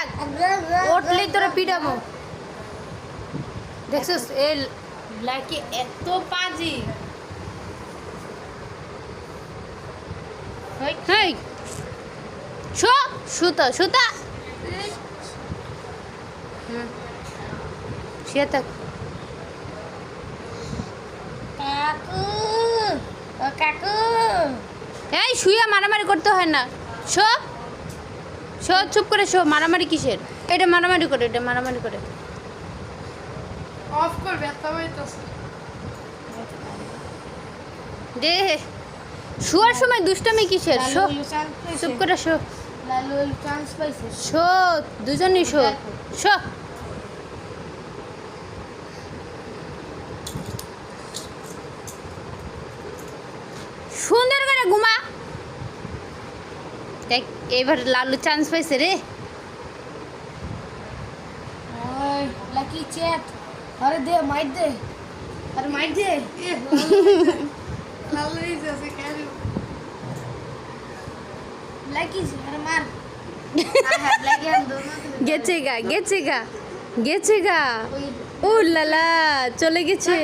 থাক উঠলেই তোরা পিটাবো দেখছিস এই ব্ল্যাকি এত পাজি হেই শো সুতা সুতা শুয়ে থাক কাকু ও কাকু এই শুয়ে মারামারি করতে হয় না শো শো চুপ করে শো মারামারি কিসের এটা মারামারি করে এটা মারামারি করে অফ কর ব্যথা হইতাছে দে শোয়ার সময় দুষ্টামি কিসের শো চুপ করে শো লালু চান্স পাইছে শো দুজনই শো শো সুন্দর করে ঘুমা দেখ এবার লালু চান্স পাইছে রে ওই লাকি চ্যাট আরে দে মাইট দে আরে মাইট দে লালু ইজে কেন লাকি আরে মার লাকি हम दोनों গেছে গা ও লালা চলে গেছে